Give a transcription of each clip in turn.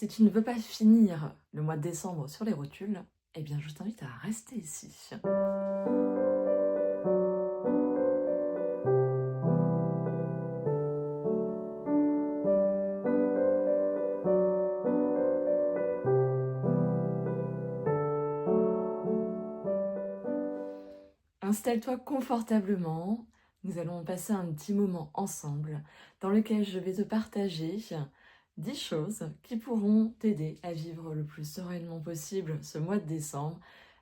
Si tu ne veux pas finir le mois de décembre sur les rotules, eh bien je t'invite à rester ici. Installe-toi confortablement. Nous allons passer un petit moment ensemble dans lequel je vais te partager 10 choses qui pourront t'aider à vivre le plus sereinement possible ce mois de décembre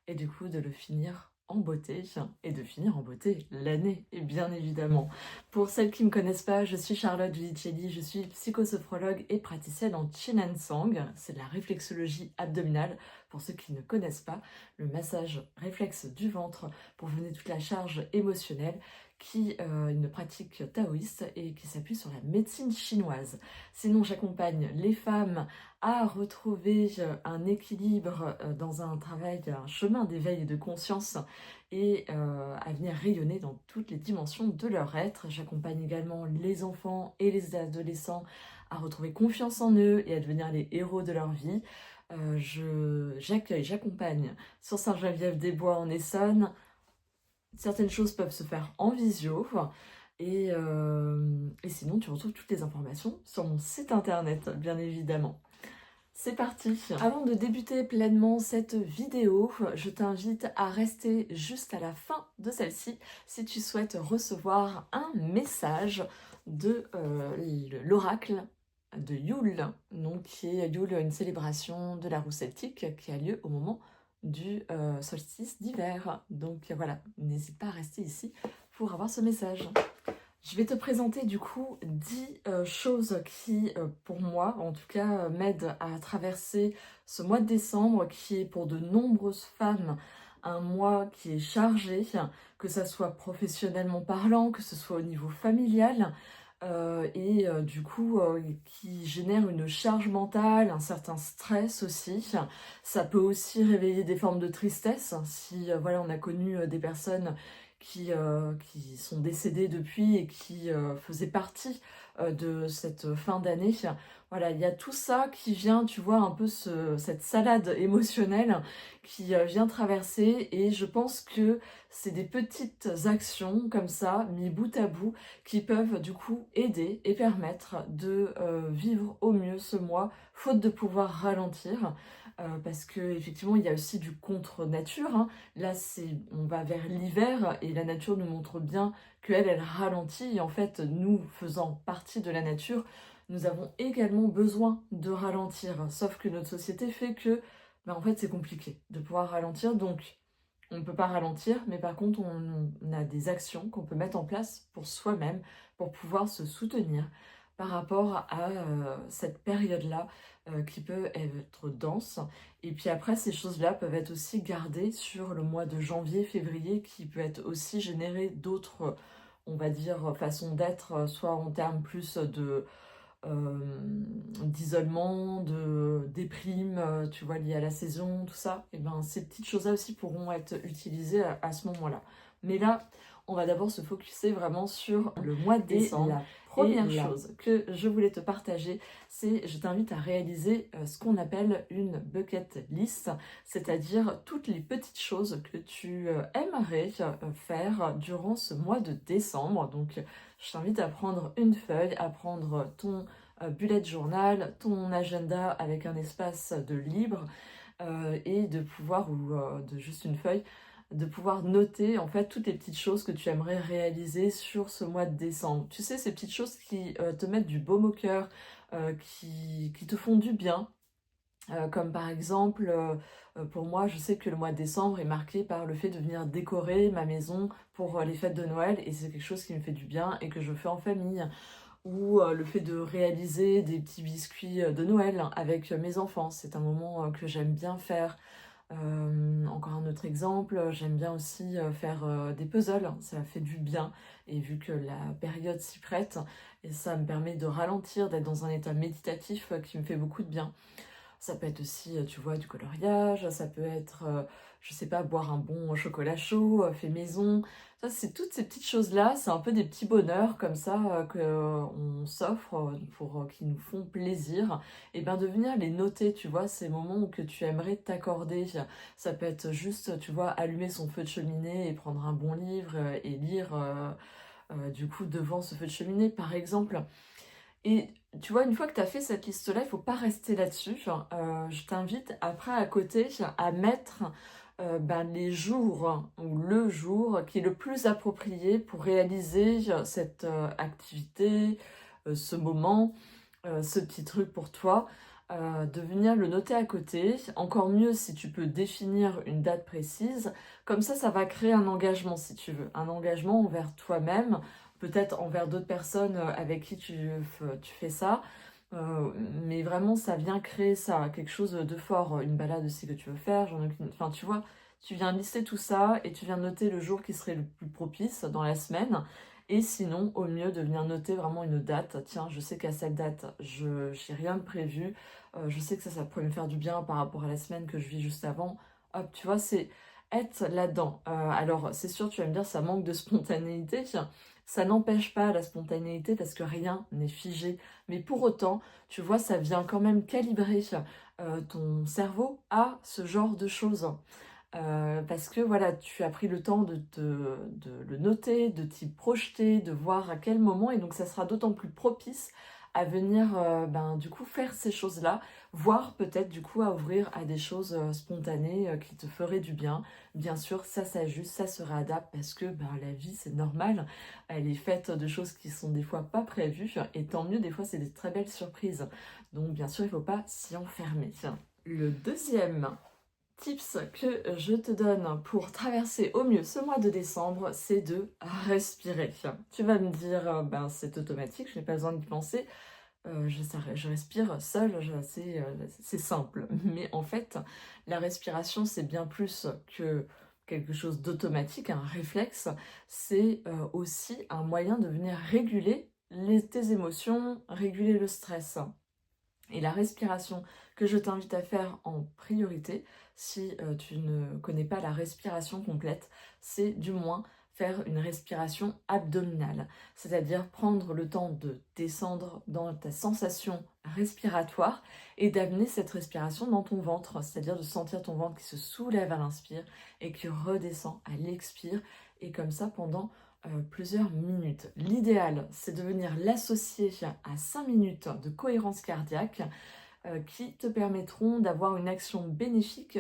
et du coup de le finir en beauté et de finir en beauté l'année, et bien évidemment. Pour celles qui ne me connaissent pas, je suis Charlotte Giudicelli, je suis psychosophrologue et praticienne en Qin and Sang, c'est de la réflexologie abdominale. Pour ceux qui ne connaissent pas, le massage réflexe du ventre pour venir toute la charge émotionnelle, qui est une pratique taoïste et qui s'appuie sur la médecine chinoise. Sinon, j'accompagne les femmes à retrouver un équilibre dans un travail, un chemin d'éveil et de conscience et à venir rayonner dans toutes les dimensions de leur être. J'accompagne également les enfants et les adolescents à retrouver confiance en eux et à devenir les héros de leur vie. J'accompagne sur Saint-Geneviève-des-Bois en Essonne. Certaines choses peuvent se faire en visio. Et sinon, tu retrouves toutes les informations sur mon site internet, bien évidemment. C'est parti! Avant de débuter pleinement cette vidéo, je t'invite à rester juste à la fin de celle-ci si tu souhaites recevoir un message de l'oracle de Yule, donc qui est Yule, une célébration de la roue celtique qui a lieu au moment du solstice d'hiver. Donc voilà, n'hésite pas à rester ici pour avoir ce message. Je vais te présenter du coup 10 choses qui, pour moi, en tout cas, m'aident à traverser ce mois de décembre qui est pour de nombreuses femmes un mois qui est chargé, que ça soit professionnellement parlant, que ce soit au niveau familial, du coup qui génère une charge mentale, un certain stress aussi. Ça peut aussi réveiller des formes de tristesse si voilà, on a connu des personnes qui sont décédées depuis et qui faisaient partie de cette fin d'année. Voilà, il y a tout ça qui vient, tu vois, un peu cette salade émotionnelle qui vient traverser, et je pense que c'est des petites actions comme ça, mis bout à bout, qui peuvent du coup aider et permettre de vivre au mieux ce mois, faute de pouvoir ralentir. Parce que effectivement il y a aussi du contre nature, hein. Là on va vers l'hiver et la nature nous montre bien qu'elle ralentit, et en fait nous faisant partie de la nature, nous avons également besoin de ralentir, sauf que notre société fait que en fait c'est compliqué de pouvoir ralentir, donc on ne peut pas ralentir, mais par contre on a des actions qu'on peut mettre en place pour soi-même, pour pouvoir se soutenir par rapport à cette période-là qui peut être dense. Et puis après, ces choses-là peuvent être aussi gardées sur le mois de janvier, février, qui peut être aussi générer d'autres, on va dire, façons d'être, soit en termes plus de d'isolement, de déprime, tu vois, liées à la saison, tout ça. Et ben ces petites choses-là aussi pourront être utilisées à ce moment-là. Mais là, on va d'abord se focuser vraiment sur le mois de décembre. La première chose que je voulais te partager, c'est je t'invite à réaliser ce qu'on appelle une bucket list, c'est-à-dire toutes les petites choses que tu aimerais faire durant ce mois de décembre. Donc je t'invite à prendre une feuille, à prendre ton bullet journal, ton agenda avec un espace de libre et de pouvoir, ou de juste une feuille, de pouvoir noter en fait toutes les petites choses que tu aimerais réaliser sur ce mois de décembre. Tu sais, ces petites choses qui te mettent du baume au cœur, qui te font du bien. Comme par exemple, pour moi, je sais que le mois de décembre est marqué par le fait de venir décorer ma maison pour les fêtes de Noël, et c'est quelque chose qui me fait du bien et que je fais en famille. Ou le fait de réaliser des petits biscuits de Noël avec mes enfants, c'est un moment que j'aime bien faire. Encore un autre exemple, j'aime bien aussi faire des puzzles, ça fait du bien, et vu que la période s'y prête, et ça me permet de ralentir, d'être dans un état méditatif qui me fait beaucoup de bien. Ça peut être aussi, tu vois, du coloriage, ça peut être, je sais pas, boire un bon chocolat chaud, fait maison. Ça, c'est toutes ces petites choses-là, c'est un peu des petits bonheurs comme ça qu'on s'offre pour qui nous font plaisir. Et bien de venir les noter, tu vois, ces moments que tu aimerais t'accorder. Ça peut être juste, tu vois, allumer son feu de cheminée et prendre un bon livre et lire du coup devant ce feu de cheminée, par exemple. Et tu vois, une fois que tu as fait cette liste-là, il faut pas rester là-dessus. Je t'invite après à côté à mettre les jours ou le jour qui est le plus approprié pour réaliser cette activité, ce moment, ce petit truc pour toi. De venir le noter à côté. Encore mieux si tu peux définir une date précise. Comme ça va créer un engagement si tu veux. Un engagement envers toi-même, peut-être envers d'autres personnes avec qui tu fais ça. Mais vraiment, ça vient créer ça, quelque chose de fort. Une balade aussi que tu veux faire, enfin, tu vois, tu viens lister tout ça et tu viens noter le jour qui serait le plus propice dans la semaine. Et sinon, au mieux, de venir noter vraiment une date. Tiens, je sais qu'à cette date, je n'ai rien de prévu. Je sais que ça pourrait me faire du bien par rapport à la semaine que je vis juste avant. Hop, tu vois, c'est être là-dedans. Alors, c'est sûr, tu vas me dire, ça manque de spontanéité. Ça n'empêche pas la spontanéité parce que rien n'est figé. Mais pour autant, tu vois, ça vient quand même calibrer ton cerveau à ce genre de choses. Parce que voilà, tu as pris le temps de le noter, de t'y projeter, de voir à quel moment, et donc ça sera d'autant plus propice à venir du coup faire ces choses-là, voire peut-être du coup à ouvrir à des choses spontanées qui te feraient du bien. Bien sûr, ça s'ajuste, ça se réadapte parce que la vie c'est normal, elle est faite de choses qui sont des fois pas prévues, et tant mieux, des fois c'est des très belles surprises. Donc bien sûr, il ne faut pas s'y enfermer. Le deuxième tips que je te donne pour traverser au mieux ce mois de décembre, c'est de respirer. Tu vas me dire, c'est automatique, je n'ai pas besoin d'y penser. Je respire seule, c'est simple. Mais en fait, la respiration, c'est bien plus que quelque chose d'automatique, un réflexe. C'est aussi un moyen de venir réguler tes émotions, réguler le stress. Et la respiration que je t'invite à faire en priorité, si tu ne connais pas la respiration complète, c'est du moins faire une respiration abdominale, c'est-à-dire prendre le temps de descendre dans ta sensation respiratoire et d'amener cette respiration dans ton ventre, c'est-à-dire de sentir ton ventre qui se soulève à l'inspire et qui redescend à l'expire, et comme ça pendant plusieurs minutes. L'idéal, c'est de venir l'associer à 5 minutes de cohérence cardiaque qui te permettront d'avoir une action bénéfique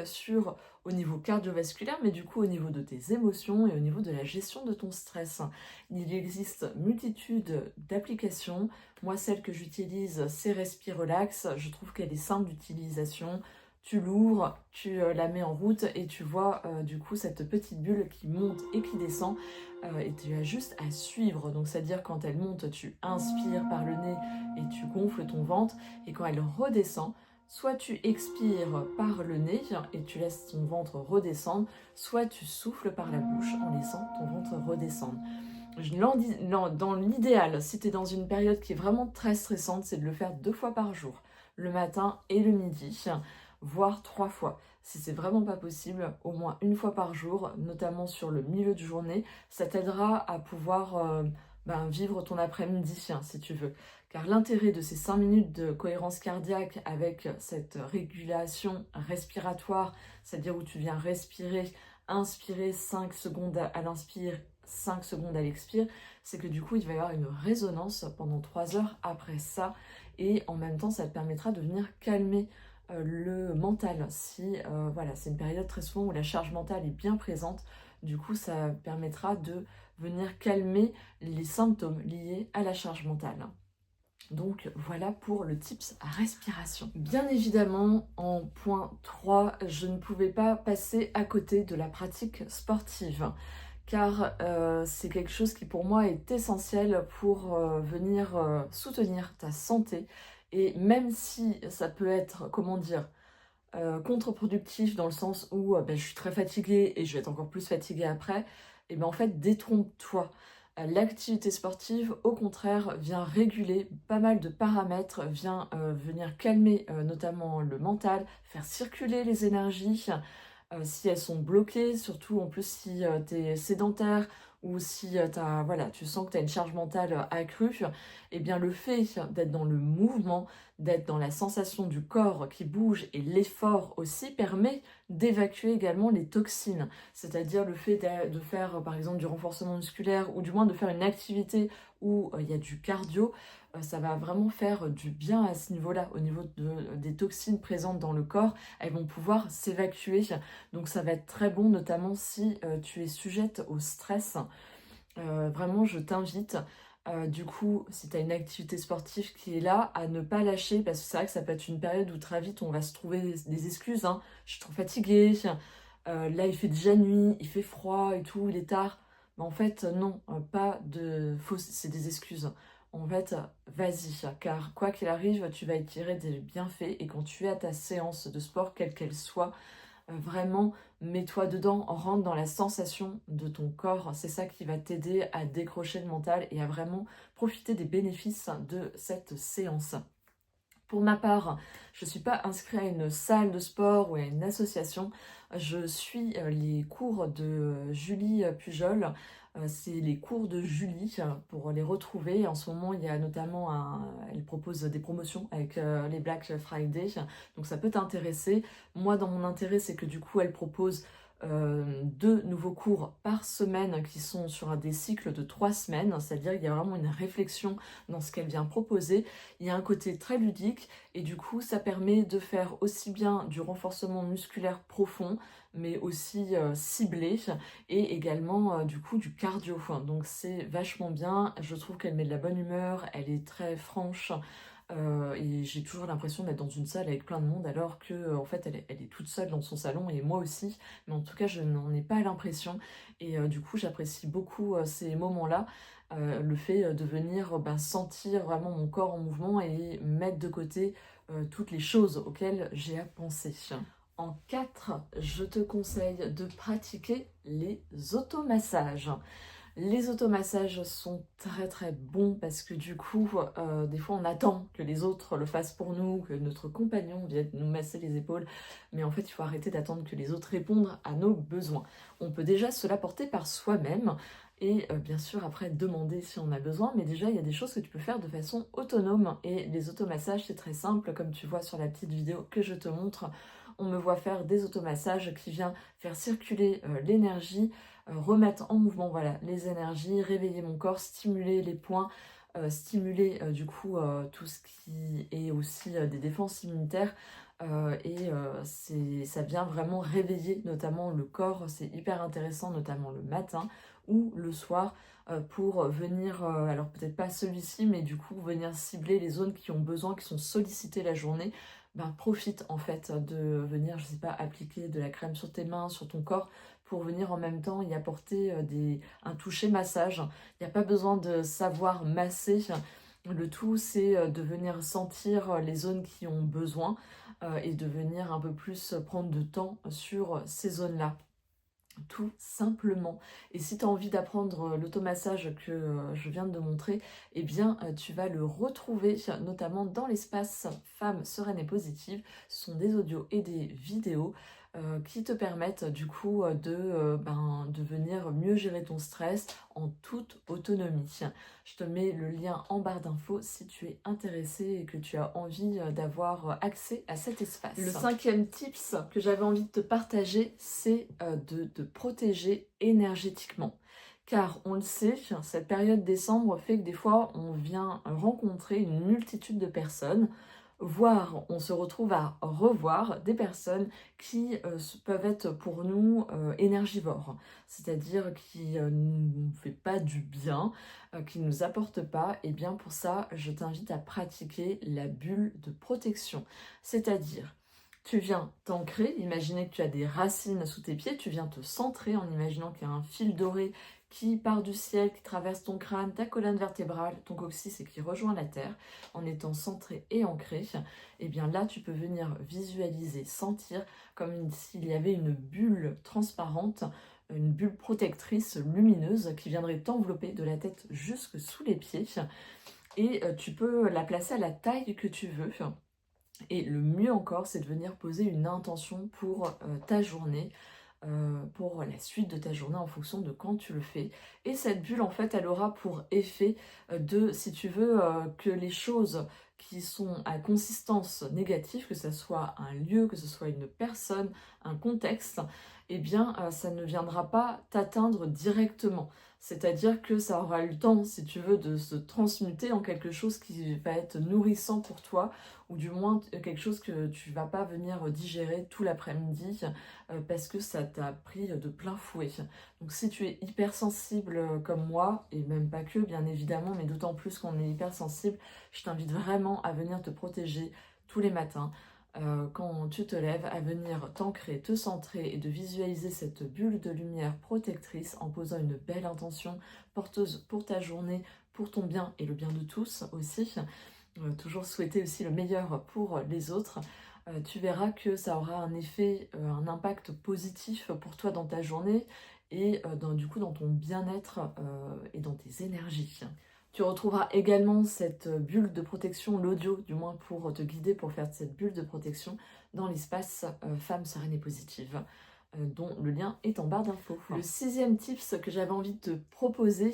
au niveau cardiovasculaire, mais du coup au niveau de tes émotions et au niveau de la gestion de ton stress. Il existe multitude d'applications. Moi, celle que j'utilise, c'est Respirelax. Je trouve qu'elle est simple d'utilisation. Tu l'ouvres, tu la mets en route et tu vois du coup cette petite bulle qui monte et qui descend, et tu as juste à suivre. Donc c'est-à-dire quand elle monte, tu inspires par le nez et tu gonfles ton ventre, et quand elle redescend, soit tu expires par le nez et tu laisses ton ventre redescendre, soit tu souffles par la bouche en laissant ton ventre redescendre. Dans l'idéal, si tu es dans une période qui est vraiment très stressante, c'est de le faire 2 fois par jour, le matin et le midi, voire 3 fois. Si c'est vraiment pas possible, au moins 1 fois par jour, notamment sur le milieu de journée, ça t'aidera à pouvoir vivre ton après-midi si tu veux. Car l'intérêt de ces 5 minutes de cohérence cardiaque avec cette régulation respiratoire, c'est-à-dire où tu viens respirer, inspirer 5 secondes à l'inspire, 5 secondes à l'expire, c'est que du coup il va y avoir une résonance pendant 3 heures après ça, et en même temps ça te permettra de venir calmer le mental. Si voilà, c'est une période très souvent où la charge mentale est bien présente, du coup ça permettra de venir calmer les symptômes liés à la charge mentale. Donc voilà pour le tips respiration. Bien évidemment, en point 3, je ne pouvais pas passer à côté de la pratique sportive, car c'est quelque chose qui pour moi est essentiel pour venir soutenir ta santé. Et même si ça peut être, comment dire, contre-productif dans le sens où je suis très fatiguée et je vais être encore plus fatiguée après, et bien en fait détrompe-toi. L'activité sportive, au contraire, vient réguler pas mal de paramètres, vient venir calmer notamment le mental, faire circuler les énergies. Si elles sont bloquées, surtout en plus si tu es sédentaire ou si voilà, tu sens que tu as une charge mentale accrue, eh bien le fait d'être dans le mouvement, d'être dans la sensation du corps qui bouge et l'effort aussi permet d'évacuer également les toxines. C'est-à-dire le fait de faire par exemple du renforcement musculaire ou du moins de faire une activité où il y a du cardio, ça va vraiment faire du bien à ce niveau-là, au niveau des toxines présentes dans le corps, elles vont pouvoir s'évacuer. Donc ça va être très bon, notamment si tu es sujette au stress. Vraiment, je t'invite, du coup, si tu as une activité sportive qui est là, à ne pas lâcher, parce que c'est vrai que ça peut être une période où très vite on va se trouver des excuses. Hein. Je suis trop fatiguée, là il fait déjà nuit, il fait froid et tout, il est tard. Mais en fait, non, pas de faux, c'est des excuses. En fait, vas-y, car quoi qu'il arrive, tu vas y tirer des bienfaits et quand tu es à ta séance de sport, quelle qu'elle soit, vraiment, mets-toi dedans, rentre dans la sensation de ton corps. C'est ça qui va t'aider à décrocher le mental et à vraiment profiter des bénéfices de cette séance. Pour ma part, je ne suis pas inscrite à une salle de sport ou à une association. Je suis les cours de Julie Pujol. C'est les cours de Julie pour les retrouver. En ce moment, il y a notamment elle propose des promotions avec les Black Friday. Donc ça peut t'intéresser. Moi, dans mon intérêt, c'est que du coup, elle propose 2 nouveaux cours par semaine qui sont sur des cycles de 3 semaines. C'est-à-dire qu'il y a vraiment une réflexion dans ce qu'elle vient proposer. Il y a un côté très ludique et du coup ça permet de faire aussi bien du renforcement musculaire profond mais aussi ciblé et également du coup du cardio. Donc c'est vachement bien, je trouve qu'elle met de la bonne humeur, elle est très franche. Et j'ai toujours l'impression d'être dans une salle avec plein de monde alors que en fait elle est toute seule dans son salon et moi aussi, mais en tout cas je n'en ai pas l'impression et du coup j'apprécie beaucoup ces moments-là. Le fait de venir sentir vraiment mon corps en mouvement et mettre de côté toutes les choses auxquelles j'ai à penser. En 4, je te conseille de pratiquer les automassages. Les automassages sont très très bons parce que du coup, des fois on attend que les autres le fassent pour nous, que notre compagnon vienne nous masser les épaules, mais en fait il faut arrêter d'attendre que les autres répondent à nos besoins. On peut déjà se l'apporter par soi-même et bien sûr après demander si on a besoin, mais déjà il y a des choses que tu peux faire de façon autonome et les automassages c'est très simple comme tu vois sur la petite vidéo que je te montre. On me voit faire des automassages qui viennent faire circuler l'énergie, remettre en mouvement voilà, les énergies, réveiller mon corps, stimuler les points, stimuler du coup tout ce qui est aussi des défenses immunitaires. Ça vient vraiment réveiller notamment le corps, c'est hyper intéressant notamment le matin ou le soir pour venir, alors peut-être pas celui-ci, mais du coup venir cibler les zones qui ont besoin, qui sont sollicitées la journée. Profite en fait de venir, je sais pas, appliquer de la crème sur tes mains, sur ton corps, pour venir en même temps y apporter un toucher massage. Il n'y a pas besoin de savoir masser. Le tout, c'est de venir sentir les zones qui ont besoin et de venir un peu plus prendre de temps sur ces zones-là. Tout simplement. Et si tu as envie d'apprendre l'automassage que je viens de montrer, eh bien tu vas le retrouver notamment dans l'espace Femmes sereines et positives. Ce sont des audios et des vidéos qui te permettent du coup de venir mieux gérer ton stress en toute autonomie. Je te mets le lien en barre d'infos si tu es intéressé et que tu as envie d'avoir accès à cet espace. Le 5e tips que j'avais envie de te partager, c'est de te protéger énergétiquement. Car on le sait, cette période décembre fait que des fois on vient rencontrer une multitude de personnes, voire on se retrouve à revoir des personnes qui peuvent être pour nous énergivores, c'est-à-dire qui ne nous fait pas du bien, qui ne nous apporte pas. Et bien pour ça, je t'invite à pratiquer la bulle de protection, c'est-à-dire tu viens t'ancrer, imaginez que tu as des racines sous tes pieds, tu viens te centrer en imaginant qu'il y a un fil doré qui part du ciel, qui traverse ton crâne, ta colonne vertébrale, ton coccyx et qui rejoint la terre, en étant centré et ancré. Et bien là, tu peux venir visualiser, sentir comme s'il y avait une bulle transparente une bulle protectrice lumineuse qui viendrait t'envelopper de la tête jusque sous les pieds. Et tu peux la placer à la taille que tu veux. Et le mieux encore, c'est de venir poser une intention pour ta journée, pour la suite de ta journée en fonction de quand tu le fais. Et cette bulle, en fait, elle aura pour effet de, si tu veux, que les choses qui sont à consistance négative, que ce soit un lieu, que ce soit une personne, un contexte, eh bien, ça ne viendra pas t'atteindre directement. C'est-à-dire que ça aura eu le temps, si tu veux, de se transmuter en quelque chose qui va être nourrissant pour toi, ou du moins quelque chose que tu vas pas venir digérer tout l'après-midi parce que ça t'a pris de plein fouet. Donc si tu es hypersensible comme moi, et même pas que bien évidemment, mais d'autant plus qu'on est hypersensible, je t'invite vraiment à venir te protéger tous les matins. Quand tu te lèves, à venir t'ancrer, te centrer et de visualiser cette bulle de lumière protectrice en posant une belle intention porteuse pour ta journée, pour ton bien et le bien de tous aussi. Toujours souhaiter aussi le meilleur pour les autres. Tu verras que ça aura un effet, un impact positif pour toi dans ta journée et du coup dans ton bien-être et dans tes énergies. Tu retrouveras également cette bulle de protection, l'audio du moins pour te guider pour faire cette bulle de protection dans l'espace Femme sereine et positive, dont le lien est en barre d'infos. Le 6e tips que j'avais envie de te proposer,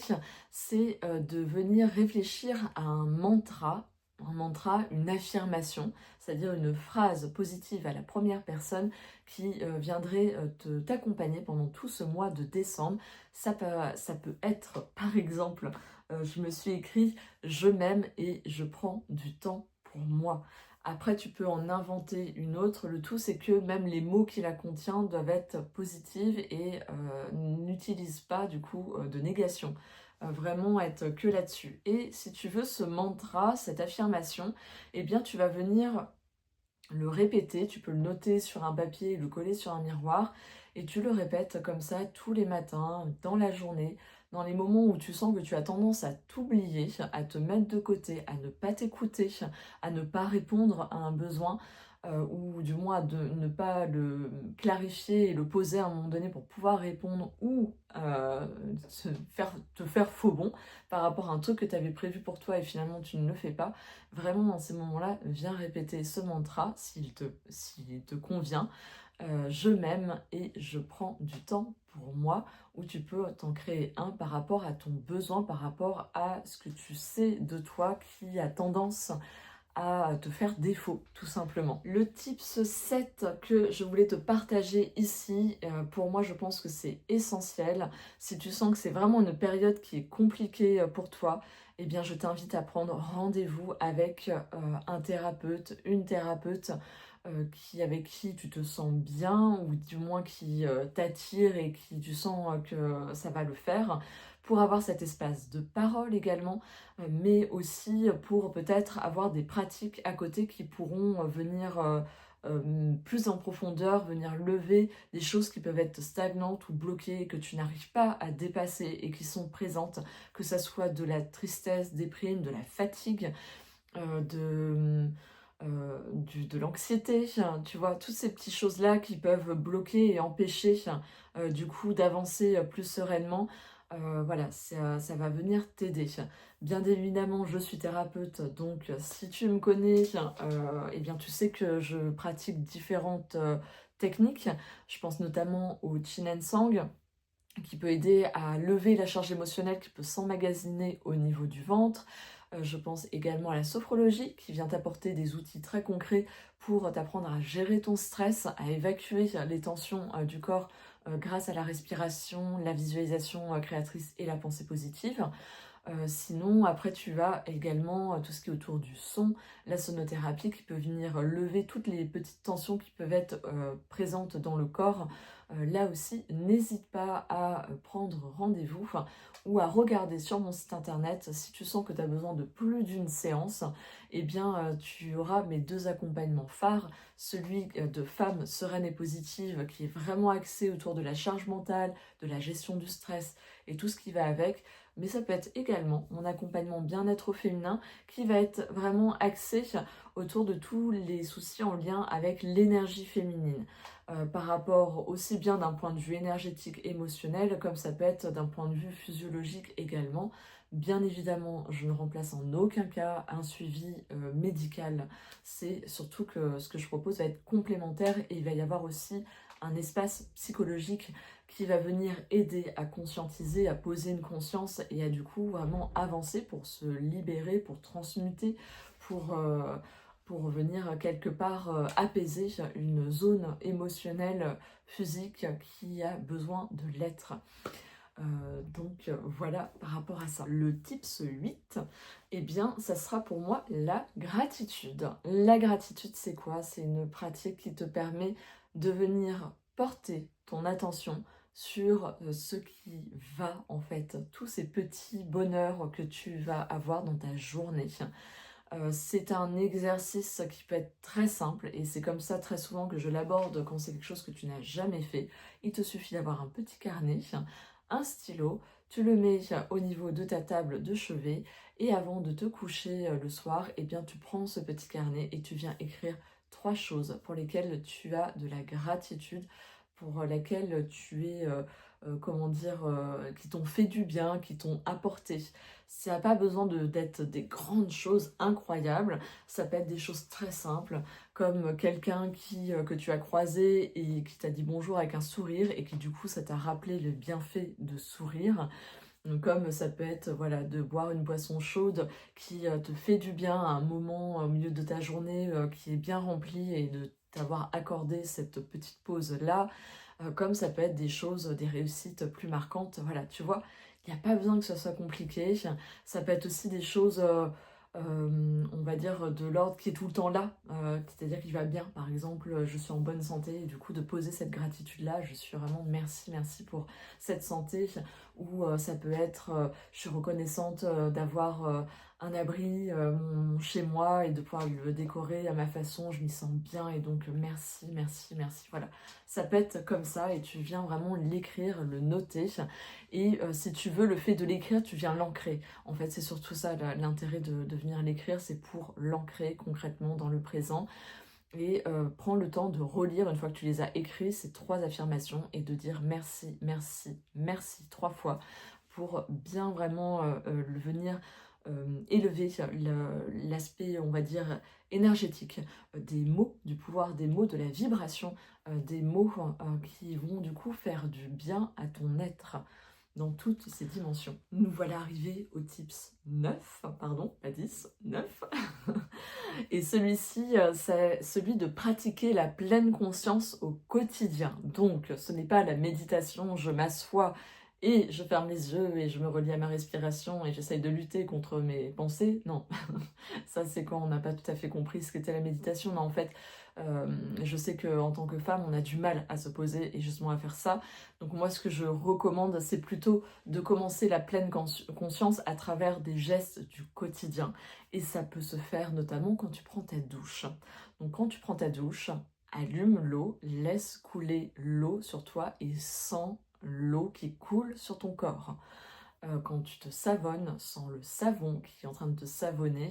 c'est de venir réfléchir à un mantra, une affirmation, c'est-à-dire une phrase positive à la première personne qui viendrait t'accompagner pendant tout ce mois de décembre. Ça peut être, par exemple, je me suis écrit « Je m'aime et je prends du temps pour moi ». Après, tu peux en inventer une autre. Le tout, c'est que même les mots qui la contiennent doivent être positifs et n'utilise pas du coup de négation. Vraiment être que là-dessus. Et si tu veux ce mantra, cette affirmation, eh bien tu vas venir le répéter, tu peux le noter sur un papier et le coller sur un miroir et tu le répètes comme ça tous les matins, dans la journée, dans les moments où tu sens que tu as tendance à t'oublier, à te mettre de côté, à ne pas t'écouter, à ne pas répondre à un besoin ou du moins de ne pas le clarifier et le poser à un moment donné pour pouvoir répondre ou te faire faux bon par rapport à un truc que tu avais prévu pour toi et finalement tu ne le fais pas. Vraiment dans ces moments-là, viens répéter ce mantra s'il te convient. Je m'aime et je prends du temps pour moi, ou tu peux t'en créer un par rapport à ton besoin, par rapport à ce que tu sais de toi qui a tendance à te faire défaut, tout simplement. Le tips 7 que je voulais te partager ici, pour moi je pense que c'est essentiel. Si tu sens que c'est vraiment une période qui est compliquée pour toi, eh bien je t'invite à prendre rendez-vous avec un thérapeute, une thérapeute avec qui tu te sens bien ou du moins qui t'attire et qui tu sens que ça va le faire pour avoir cet espace de parole également, mais aussi pour peut-être avoir des pratiques à côté qui pourront venir plus en profondeur, venir lever des choses qui peuvent être stagnantes ou bloquées, que tu n'arrives pas à dépasser et qui sont présentes, que ça soit de la tristesse, déprime, de la fatigue, de l'anxiété, tu vois, toutes ces petites choses-là qui peuvent bloquer et empêcher du coup d'avancer plus sereinement. Voilà, ça va venir t'aider. Bien évidemment, je suis thérapeute, donc si tu me connais, eh bien tu sais que je pratique différentes techniques. Je pense notamment au Chin and Sang, qui peut aider à lever la charge émotionnelle qui peut s'emmagasiner au niveau du ventre. Je pense également à la sophrologie qui vient t'apporter des outils très concrets pour t'apprendre à gérer ton stress, à évacuer les tensions du corps grâce à la respiration, la visualisation créatrice et la pensée positive. Sinon, après, tu as également tout ce qui est autour du son, la sonothérapie qui peut venir lever toutes les petites tensions qui peuvent être présentes dans le corps. Là aussi, n'hésite pas à prendre rendez-vous ou à regarder sur mon site internet. Si tu sens que tu as besoin de plus d'une séance, eh bien, tu auras mes 2 accompagnements phares. Celui de Femme sereine et positive qui est vraiment axé autour de la charge mentale, de la gestion du stress et tout ce qui va avec, mais ça peut être également mon accompagnement bien-être au féminin qui va être vraiment axé autour de tous les soucis en lien avec l'énergie féminine. Par rapport aussi bien d'un point de vue énergétique, émotionnel, comme ça peut être d'un point de vue physiologique également. Bien évidemment, je ne remplace en aucun cas un suivi médical. C'est surtout que ce que je propose va être complémentaire et il va y avoir aussi un espace psychologique qui va venir aider à conscientiser, à poser une conscience et à du coup vraiment avancer pour se libérer, pour transmuter, pour venir quelque part apaiser une zone émotionnelle, physique qui a besoin de l'être. Donc voilà par rapport à ça. Le tips 8, eh bien ça sera pour moi la gratitude. La gratitude c'est quoi? C'est une pratique qui te permet de venir porter ton attention sur ce qui va en fait, tous ces petits bonheurs que tu vas avoir dans ta journée. C'est un exercice qui peut être très simple et c'est comme ça très souvent que je l'aborde quand c'est quelque chose que tu n'as jamais fait. Il te suffit d'avoir un petit carnet, un stylo, tu le mets au niveau de ta table de chevet et avant de te coucher le soir, eh bien tu prends ce petit carnet et tu viens écrire 3 choses pour lesquelles tu as de la gratitude, pour lesquelles tu es, comment dire, qui t'ont fait du bien, qui t'ont apporté. Ça n'a pas besoin d'être des grandes choses incroyables, ça peut être des choses très simples, comme quelqu'un que tu as croisé et qui t'a dit bonjour avec un sourire et qui du coup ça t'a rappelé le bienfait de sourire. Comme ça peut être voilà, de boire une boisson chaude qui te fait du bien à un moment au milieu de ta journée qui est bien remplie et de t'avoir accordé cette petite pause-là. Comme ça peut être des choses, des réussites plus marquantes. Voilà, tu vois, il n'y a pas besoin que ce soit compliqué. Ça peut être aussi des choses, on va dire, de l'ordre qui est tout le temps là. C'est-à-dire qu'il va bien. Par exemple, je suis en bonne santé et du coup de poser cette gratitude-là, je suis vraiment merci pour cette santé. Ou ça peut être, je suis reconnaissante d'avoir un abri chez moi et de pouvoir le décorer à ma façon, je m'y sens bien et donc merci, voilà. Ça peut être comme ça et tu viens vraiment l'écrire, le noter et si tu veux le fait de l'écrire, tu viens l'ancrer. En fait, c'est surtout ça l'intérêt de venir l'écrire, c'est pour l'ancrer concrètement dans le présent et prends le temps de relire une fois que tu les as écrits ces 3 affirmations et de dire merci 3 fois pour bien vraiment venir élever l'aspect, on va dire, énergétique des mots, du pouvoir des mots, de la vibration des mots qui vont du coup faire du bien à ton être dans toutes ses dimensions. Nous voilà arrivés au tips 9, pardon, pas 10, 9. Et celui-ci, c'est celui de pratiquer la pleine conscience au quotidien. Donc, ce n'est pas la méditation, je m'assois et je ferme les yeux et je me relie à ma respiration et j'essaye de lutter contre mes pensées. Non, ça c'est quand on n'a pas tout à fait compris ce qu'était la méditation. Mais en fait, je sais qu'en tant que femme, on a du mal à se poser et justement à faire ça. Donc moi, ce que je recommande, c'est plutôt de commencer la pleine conscience à travers des gestes du quotidien. Et ça peut se faire notamment quand tu prends ta douche. Donc quand tu prends ta douche, allume l'eau, laisse couler l'eau sur toi et sens l'eau qui coule sur ton corps. Quand tu te savonnes, sens le savon qui est en train de te savonner,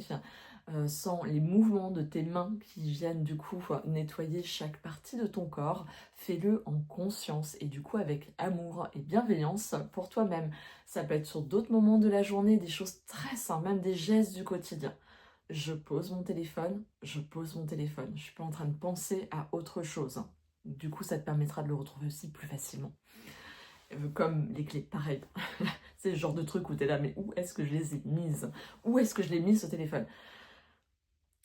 sens les mouvements de tes mains qui viennent du coup nettoyer chaque partie de ton corps. Fais-le en conscience et du coup avec amour et bienveillance pour toi-même. Ça peut être sur d'autres moments de la journée, des choses très simples, même des gestes du quotidien. Je pose mon téléphone, je ne suis pas en train de penser à autre chose. Du coup, ça te permettra de le retrouver aussi plus facilement. Comme les clés, pareil. C'est le genre de truc où tu es là, mais où est-ce que je les ai mises? Où est-ce que je l'ai mise ce téléphone?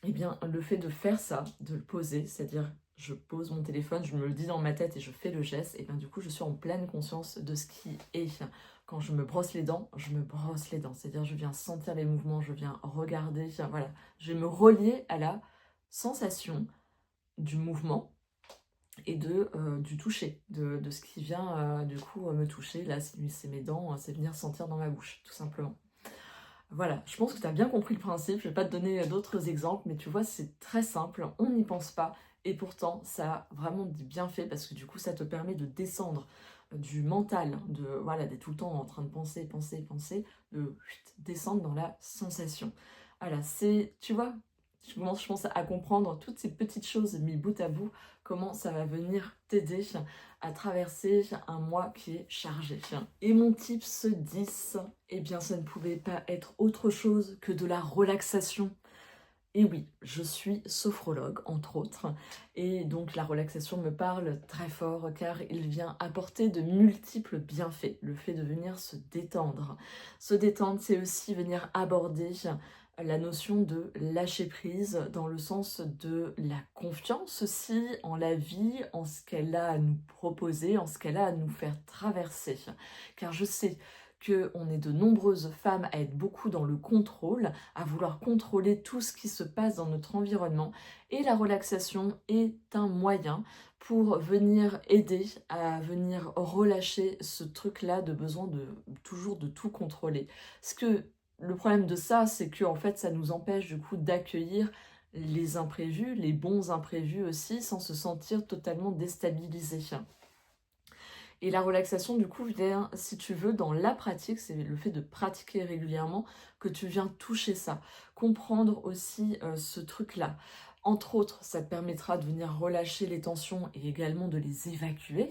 Eh bien, le fait de faire ça, de le poser, c'est-à-dire je pose mon téléphone, je me le dis dans ma tête et je fais le geste, et bien du coup, je suis en pleine conscience de ce qui est. Quand je me brosse les dents, je me brosse les dents. C'est-à-dire je viens sentir les mouvements, je viens regarder, voilà. Je vais me relier à la sensation du mouvement et du toucher, de ce qui vient du coup me toucher. Là, c'est mes dents, c'est venir sentir dans ma bouche, tout simplement. Voilà, je pense que tu as bien compris le principe, je ne vais pas te donner d'autres exemples, mais tu vois, c'est très simple, on n'y pense pas, et pourtant, ça a vraiment des bienfaits, parce que du coup, ça te permet de descendre du mental, voilà, d'être tout le temps en train de penser, de descendre dans la sensation. Voilà, tu vois, je pense à comprendre toutes ces petites choses mises bout à bout, comment ça va venir t'aider à traverser un mois qui est chargé. Et mon tips 10, eh bien ça ne pouvait pas être autre chose que de la relaxation. Et oui, je suis sophrologue, entre autres, et donc la relaxation me parle très fort car il vient apporter de multiples bienfaits. Le fait de venir se détendre. Se détendre, c'est aussi venir aborder la notion de lâcher prise dans le sens de la confiance aussi en la vie, en ce qu'elle a à nous proposer, en ce qu'elle a à nous faire traverser. Car je sais qu'on est de nombreuses femmes à être beaucoup dans le contrôle, à vouloir contrôler tout ce qui se passe dans notre environnement. Et la relaxation est un moyen pour venir aider à venir relâcher ce truc-là de besoin de toujours de tout contrôler. Parce que le problème de ça, c'est que en fait, ça nous empêche du coup d'accueillir les imprévus, les bons imprévus aussi, sans se sentir totalement déstabilisé. Et la relaxation, du coup, vient, si tu veux, dans la pratique, c'est le fait de pratiquer régulièrement que tu viens toucher ça. Comprendre aussi ce truc-là. Entre autres, ça te permettra de venir relâcher les tensions et également de les évacuer,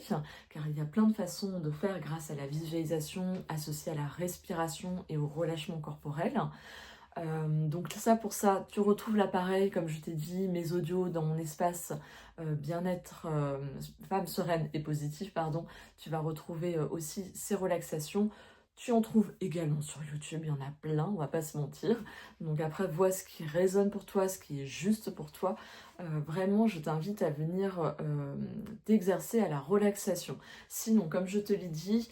car il y a plein de façons de faire grâce à la visualisation associée à la respiration et au relâchement corporel. Donc ça, pour ça, tu retrouves l'appareil, comme je t'ai dit, mes audios dans mon espace bien-être, femme sereine et positive, pardon. Tu vas retrouver aussi ces relaxations. Tu en trouves également sur YouTube, il y en a plein, on va pas se mentir. Donc après, vois ce qui résonne pour toi, ce qui est juste pour toi. Vraiment, je t'invite à venir t'exercer à la relaxation. Sinon, comme je te l'ai dit,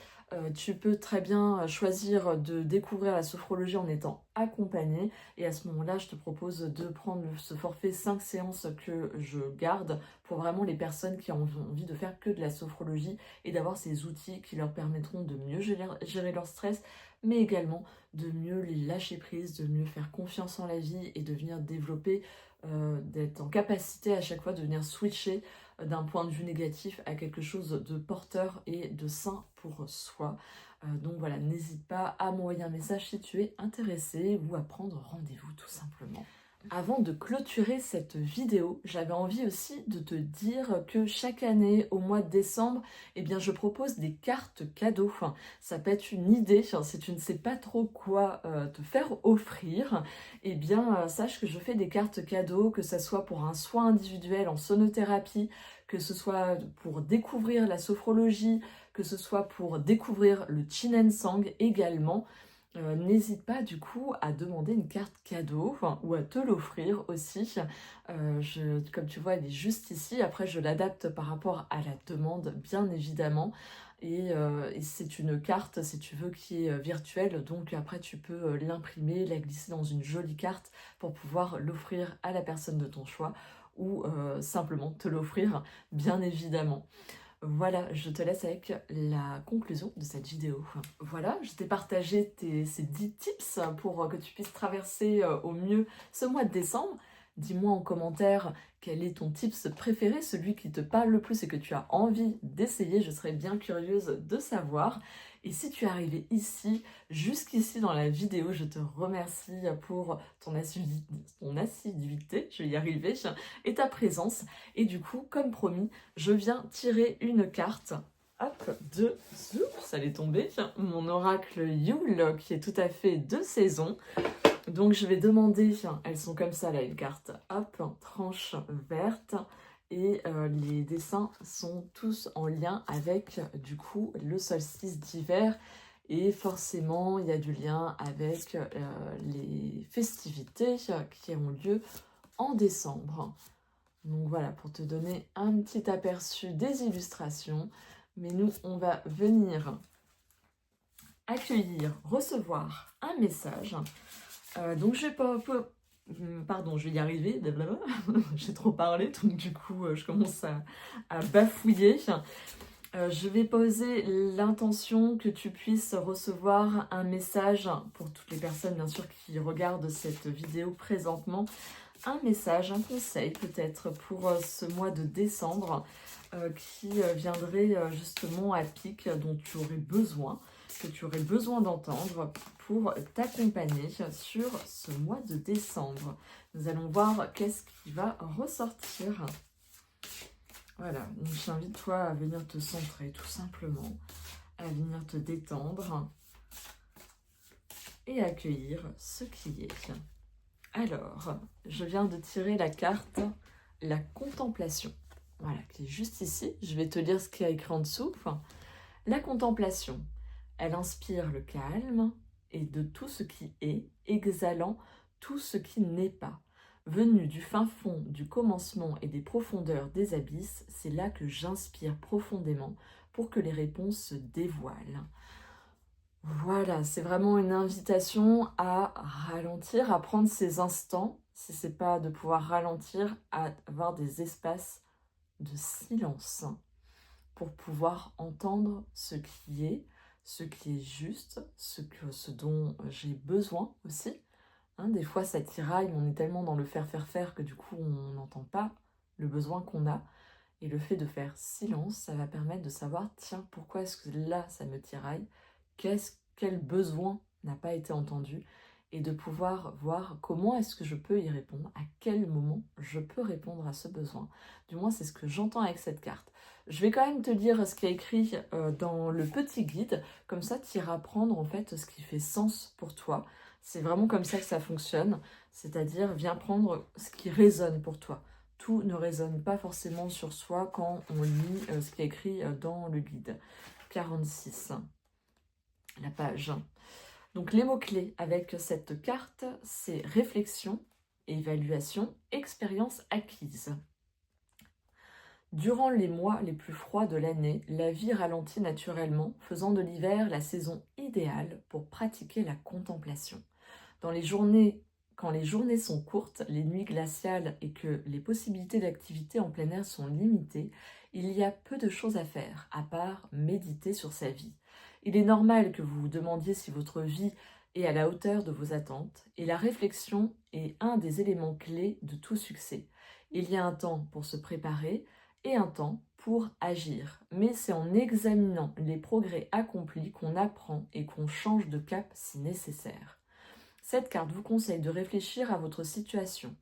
tu peux très bien choisir de découvrir la sophrologie en étant accompagné, et à ce moment-là, je te propose de prendre ce forfait 5 séances que je garde pour vraiment les personnes qui ont envie de faire que de la sophrologie et d'avoir ces outils qui leur permettront de mieux gérer leur stress, mais également de mieux les lâcher prise, de mieux faire confiance en la vie et de venir développer, d'être en capacité à chaque fois de venir switcher d'un point de vue négatif à quelque chose de porteur et de sain pour soi. Donc voilà, n'hésite pas à m'envoyer un message si tu es intéressé ou à prendre rendez-vous tout simplement. Avant de clôturer cette vidéo, j'avais envie aussi de te dire que chaque année, au mois de décembre, eh bien, je propose des cartes cadeaux. Ça peut être une idée, si tu ne sais pas trop quoi te faire offrir, eh bien, sache que je fais des cartes cadeaux, que ce soit pour un soin individuel en sonothérapie, que ce soit pour découvrir la sophrologie, que ce soit pour découvrir le Chin Sang également. N'hésite pas du coup à demander une carte cadeau ou à te l'offrir aussi. Comme tu vois, elle est juste ici. Après, je l'adapte par rapport à la demande, bien évidemment. Et c'est une carte, si tu veux, qui est virtuelle. Donc après, tu peux l'imprimer, la glisser dans une jolie carte pour pouvoir l'offrir à la personne de ton choix ou simplement te l'offrir, bien évidemment. Voilà, je te laisse avec la conclusion de cette vidéo. Voilà, je t'ai partagé ces 10 tips pour que tu puisses traverser au mieux ce mois de décembre. Dis-moi en commentaire quel est ton tips préféré, celui qui te parle le plus et que tu as envie d'essayer. Je serais bien curieuse de savoir. Et si tu es arrivé ici, jusqu'ici dans la vidéo, je te remercie pour ton assiduité, je vais y arriver, et ta présence. Et du coup, comme promis, je viens tirer une carte, hop, ça allait tomber, mon oracle Yule, qui est tout à fait de saison. Donc je vais demander, elles sont comme ça là, une carte, hop, tranche verte. Et les dessins sont tous en lien avec, du coup, le solstice d'hiver. Et forcément, il y a du lien avec les festivités qui ont lieu en décembre. Donc voilà, pour te donner un petit aperçu des illustrations. Mais nous, on va venir accueillir, recevoir un message. Donc je vais pas... Pardon, je vais y arriver, j'ai trop parlé, donc du coup je commence à bafouiller. Je vais poser l'intention que tu puisses recevoir un message pour toutes les personnes bien sûr qui regardent cette vidéo présentement. un message, un conseil peut-être pour ce mois de décembre qui viendrait justement à pic, dont tu aurais besoin, que tu aurais besoin d'entendre pour t'accompagner sur ce mois de décembre. Nous allons voir qu'est-ce qui va ressortir. Voilà, donc je t'invite toi à venir te centrer tout simplement, à venir te détendre et accueillir ce qui est. Alors, je viens de tirer la carte la contemplation. Voilà, qui est juste ici. Je vais te lire ce qu'il y a écrit en dessous. La contemplation, elle inspire le calme et de tout ce qui est, exhalant tout ce qui n'est pas. Venu du fin fond du commencement et des profondeurs des abysses, c'est là que j'inspire profondément pour que les réponses se dévoilent. Voilà, c'est vraiment une invitation à ralentir, à prendre ces instants, si ce n'est pas de pouvoir ralentir, à avoir des espaces de silence pour pouvoir entendre ce qui est juste, ce dont j'ai besoin aussi. Hein, des fois, ça tiraille, on est tellement dans le faire que du coup, on n'entend pas le besoin qu'on a. Et le fait de faire silence, ça va permettre de savoir, tiens, pourquoi est-ce que là, ça me tiraille? Quel besoin n'a pas été entendu? Et de pouvoir voir comment est-ce que je peux y répondre, à quel moment je peux répondre à ce besoin. Du moins, c'est ce que j'entends avec cette carte. Je vais quand même te lire ce qui est écrit dans le petit guide, comme ça tu iras prendre en fait ce qui fait sens pour toi. C'est vraiment comme ça que ça fonctionne, c'est-à-dire viens prendre ce qui résonne pour toi. Tout ne résonne pas forcément sur soi quand on lit ce qui est écrit dans le guide. 46, la page. Donc les mots-clés avec cette carte, c'est réflexion, évaluation, expérience acquise. Durant les mois les plus froids de l'année, la vie ralentit naturellement, faisant de l'hiver la saison idéale pour pratiquer la contemplation. Quand les journées sont courtes, les nuits glaciales et que les possibilités d'activité en plein air sont limitées, il y a peu de choses à faire, à part méditer sur sa vie. Il est normal que vous vous demandiez si votre vie est à la hauteur de vos attentes, et la réflexion est un des éléments clés de tout succès. Il y a un temps pour se préparer et un temps pour agir, mais c'est en examinant les progrès accomplis qu'on apprend et qu'on change de cap si nécessaire. Cette carte vous conseille de réfléchir à votre situation.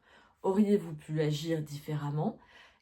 Auriez-vous pu agir différemment?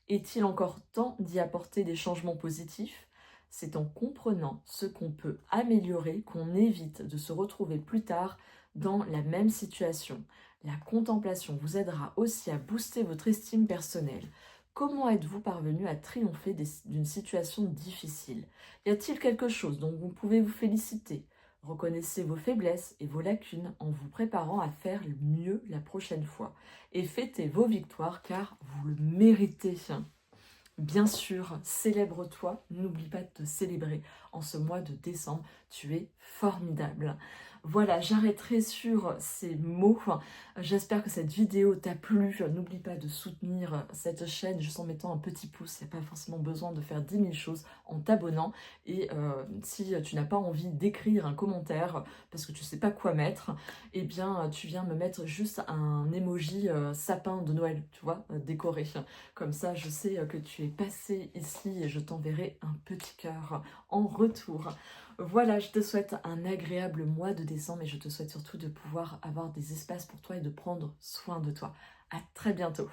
Est-il encore temps d'y apporter des changements positifs? C'est en comprenant ce qu'on peut améliorer qu'on évite de se retrouver plus tard dans la même situation. La contemplation vous aidera aussi à booster votre estime personnelle. Comment êtes-vous parvenu à triompher d'une situation difficile? Y a-t-il quelque chose dont vous pouvez vous féliciter? Reconnaissez vos faiblesses et vos lacunes en vous préparant à faire mieux la prochaine fois. Et fêtez vos victoires car vous le méritez. Bien sûr, célèbre-toi, n'oublie pas de te célébrer en ce mois de décembre, tu es formidable. Voilà, j'arrêterai sur ces mots. J'espère que cette vidéo t'a plu. N'oublie pas de soutenir cette chaîne juste en mettant un petit pouce. Il n'y a pas forcément besoin de faire 10 000 choses en t'abonnant. Et si tu n'as pas envie d'écrire un commentaire parce que tu ne sais pas quoi mettre, eh bien tu viens me mettre juste un emoji sapin de Noël, tu vois, décoré. Comme ça, je sais que tu es passé ici et je t'enverrai un petit cœur en retour. Voilà, je te souhaite un agréable mois de décembre et je te souhaite surtout de pouvoir avoir des espaces pour toi et de prendre soin de toi. À très bientôt.